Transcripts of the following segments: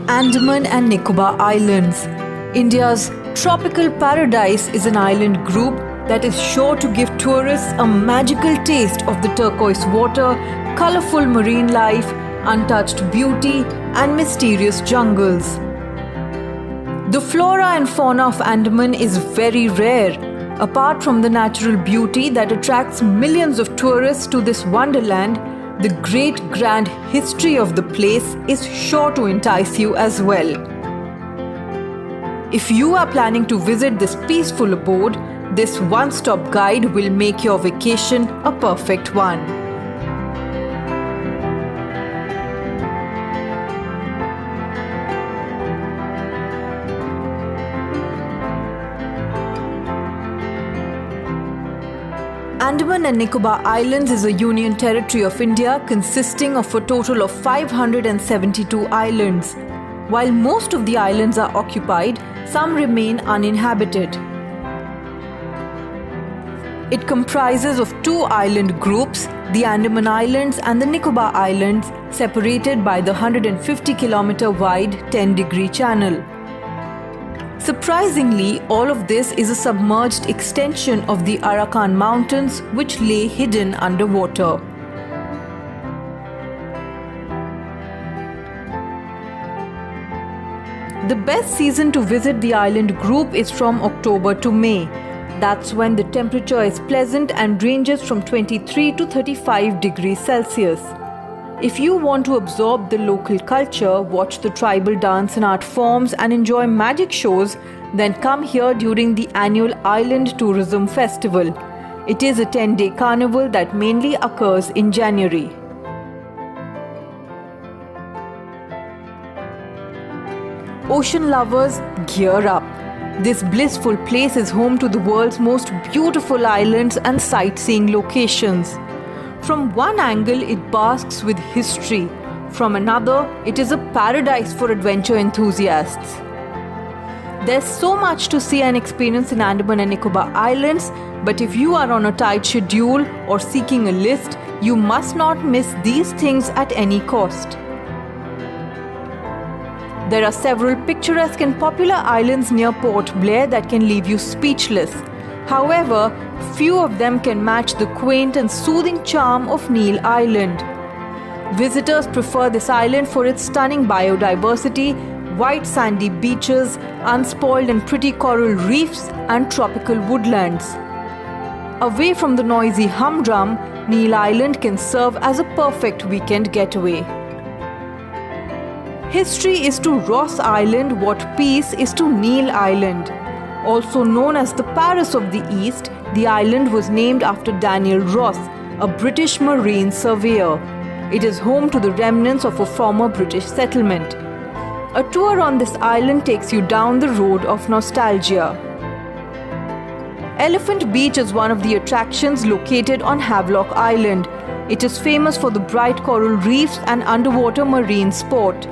Andaman and Nicobar Islands. India's tropical paradise is an island group that is sure to give tourists a magical taste of the turquoise water, colorful marine life, untouched beauty, and mysterious jungles. The flora and fauna of Andaman is very rare. Apart from the natural beauty that attracts millions of tourists to this wonderland, the great grand history of the place is sure to entice you as well. If you are planning to visit this peaceful abode, this one-stop guide will make your vacation a perfect one. Andaman and Nicobar Islands is a union territory of India consisting of a total of 572 islands. While most of the islands are occupied, some remain uninhabited. It comprises of two island groups, the Andaman Islands and the Nicobar Islands, separated by the 150-kilometer wide 10-degree channel. Surprisingly, all of this is a submerged extension of the Arakan Mountains, which lay hidden underwater. The best season to visit the island group is from October to May. That's when the temperature is pleasant and ranges from 23 to 35 degrees Celsius. If you want to absorb the local culture, watch the tribal dance and art forms, and enjoy magic shows, then come here during the annual Island Tourism Festival. It is a 10-day carnival that mainly occurs in January. Ocean lovers, gear up. This blissful place is home to the world's most beautiful islands and sightseeing locations. From one angle, it basks with history. From another, it is a paradise for adventure enthusiasts. There's so much to see and experience in Andaman and Nicobar Islands, but if you are on a tight schedule or seeking a list, you must not miss these things at any cost. There are several picturesque and popular islands near Port Blair that can leave you speechless. However, few of them can match the quaint and soothing charm of Neil Island. Visitors prefer this island for its stunning biodiversity, white sandy beaches, unspoiled and pretty coral reefs, and tropical woodlands. Away from the noisy humdrum, Neil Island can serve as a perfect weekend getaway. History is to Ross Island what peace is to Neil Island. Also known as the Paris of the East, the island was named after Daniel Ross, a British marine surveyor. It is home to the remnants of a former British settlement. A tour on this island takes you down the road of nostalgia. Elephant Beach is one of the attractions located on Havelock Island. It is famous for the bright coral reefs and underwater marine sport.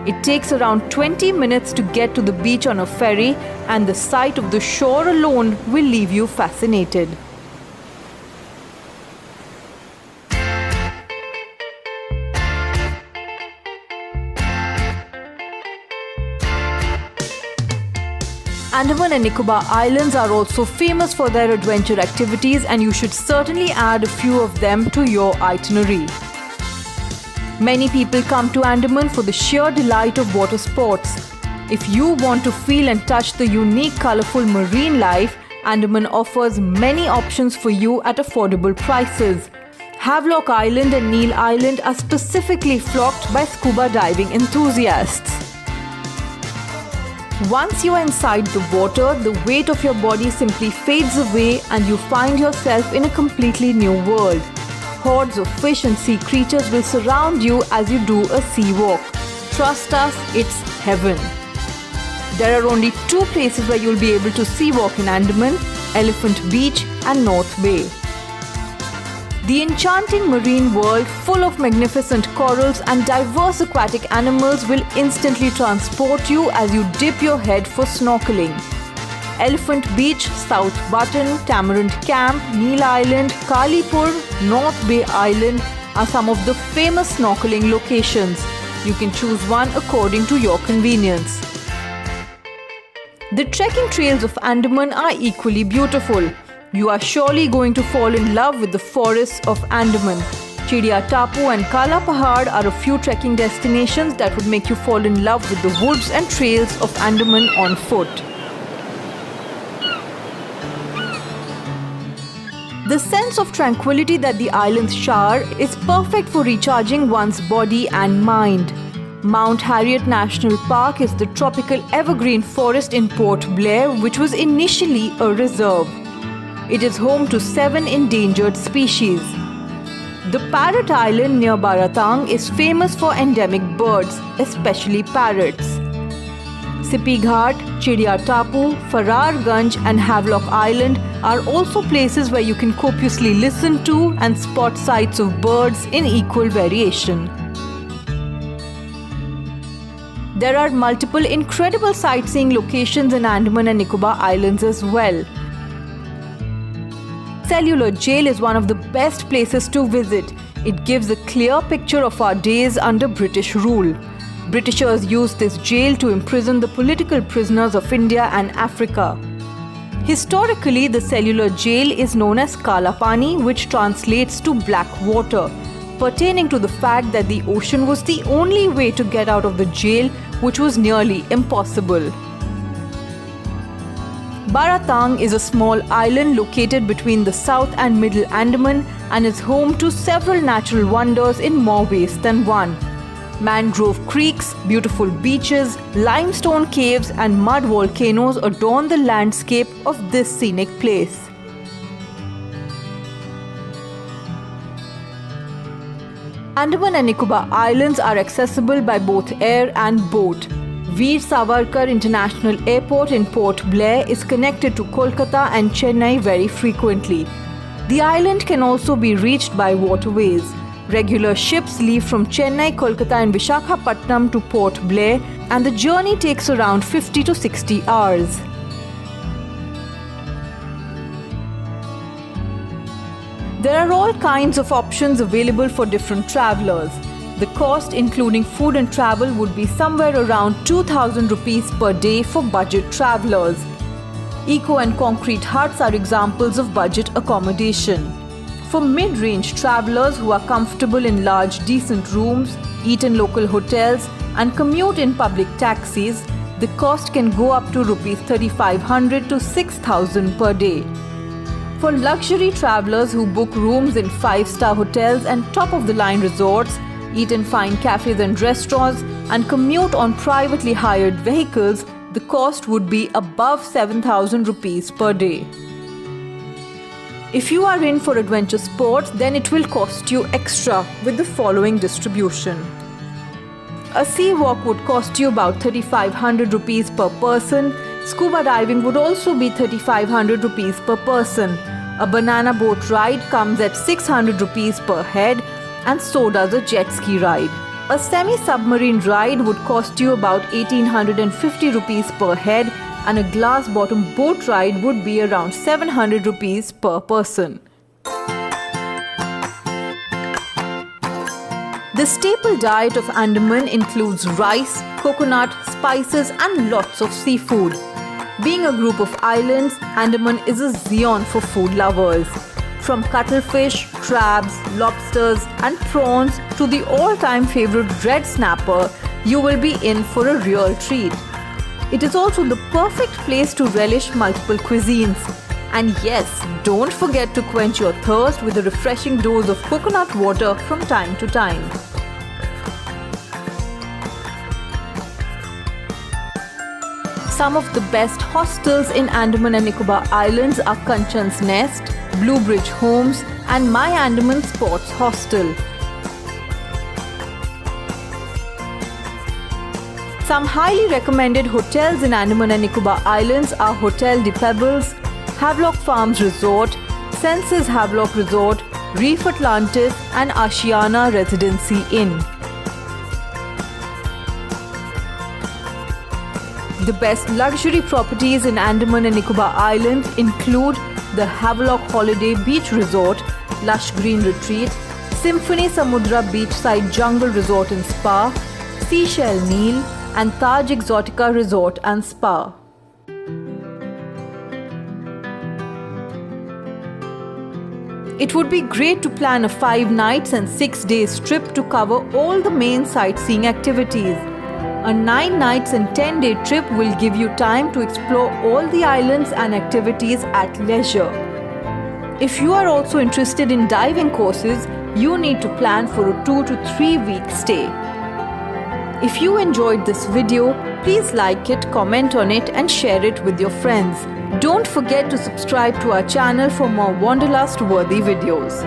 It takes around 20 minutes to get to the beach on a ferry, and the sight of the shore alone will leave you fascinated. Andaman and Nicobar Islands are also famous for their adventure activities, and you should certainly add a few of them to your itinerary. Many people come to Andaman for the sheer delight of water sports. If you want to feel and touch the unique, colorful marine life, Andaman offers many options for you at affordable prices. Havelock Island and Neil Island are specifically flocked by scuba diving enthusiasts. Once you are inside the water, the weight of your body simply fades away and you find yourself in a completely new world. Hordes of fish and sea creatures will surround you as you do a sea walk. Trust us, it's heaven. There are only two places where you'll be able to sea walk in Andaman: Elephant Beach and North Bay. The enchanting marine world, full of magnificent corals and diverse aquatic animals, will instantly transport you as you dip your head for snorkeling. Elephant Beach, South Button, Tamarind Camp, Neil Island, Kalipur, North Bay Island are some of the famous snorkeling locations. You can choose one according to your convenience. The trekking trails of Andaman are equally beautiful. You are surely going to fall in love with the forests of Andaman. Chidiya Tapu and Kala Pahad are a few trekking destinations that would make you fall in love with the woods and trails of Andaman on foot. The sense of tranquility that the islands shower is perfect for recharging one's body and mind. Mount Harriet National Park is the tropical evergreen forest in Port Blair, which was initially a reserve. It is home to 7 endangered species. The Parrot Island near Baratang is famous for endemic birds, especially parrots. Sipi Ghat, Chidiya Tapu, Fararganj and Havelock Island are also places where you can copiously listen to and spot sights of birds in equal variation. There are multiple incredible sightseeing locations in Andaman and Nicobar Islands as well. Cellular Jail is one of the best places to visit. It gives a clear picture of our days under British rule. Britishers used this jail to imprison the political prisoners of India and Africa. Historically, the cellular jail is known as Kala Pani, which translates to black water, pertaining to the fact that the ocean was the only way to get out of the jail, which was nearly impossible. Baratang is a small island located between the South and Middle Andaman and is home to several natural wonders in more ways than one. Mangrove creeks, beautiful beaches, limestone caves and mud volcanoes adorn the landscape of this scenic place. Andaman and Nicobar Islands are accessible by both air and boat. Veer Savarkar International Airport in Port Blair is connected to Kolkata and Chennai very frequently. The island can also be reached by waterways. Regular ships leave from Chennai, Kolkata and Visakhapatnam to Port Blair, and the journey takes around 50 to 60 hours. There are all kinds of options available for different travelers. The cost, including food and travel, would be somewhere around 2,000 rupees per day for budget travelers. Eco and concrete huts are examples of budget accommodation. For mid-range travelers who are comfortable in large, decent rooms, eat in local hotels, and commute in public taxis, the cost can go up to Rs 3,500 to 6,000 per day. For luxury travelers who book rooms in 5-star hotels and top-of-the-line resorts, eat in fine cafes and restaurants, and commute on privately hired vehicles, the cost would be above 7,000 rupees per day. If you are in for adventure sports, then it will cost you extra with the following distribution. A sea walk would cost you about 3,500 rupees per person. Scuba diving would also be 3,500 rupees per person. A banana boat ride comes at 600 rupees per head, and so does a jet ski ride. A semi-submarine ride would cost you about 1,850 rupees per head, and a glass-bottom boat ride would be around 700 rupees per person. The staple diet of Andaman includes rice, coconut, spices and lots of seafood. Being a group of islands, Andaman is a Zion for food lovers. From cuttlefish, crabs, lobsters and prawns to the all-time favorite red snapper, you will be in for a real treat. It is also the perfect place to relish multiple cuisines. And yes, don't forget to quench your thirst with a refreshing dose of coconut water from time to time. Some of the best hostels in Andaman and Nicobar Islands are Kanchan's Nest, Blue Bridge Homes and My Andaman Sports Hostel. Some highly recommended hotels in Andaman and Nicobar Islands are Hotel de Pebbles, Havelock Farms Resort, Senses Havelock Resort, Reef Atlantis and Ashiana Residency Inn. The best luxury properties in Andaman and Nicobar Islands include the Havelock Holiday Beach Resort, Lush Green Retreat, Symphony Samudra Beachside Jungle Resort and Spa, seashell meal, and Taj Exotica Resort and Spa. It would be great to plan a 5 nights and 6 days trip to cover all the main sightseeing activities. A 9 nights and 10-day trip will give you time to explore all the islands and activities at leisure. If you are also interested in diving courses, you need to plan for a 2 to 3 week stay. If you enjoyed this video, please like it, comment on it and share it with your friends. Don't forget to subscribe to our channel for more wanderlust-worthy videos.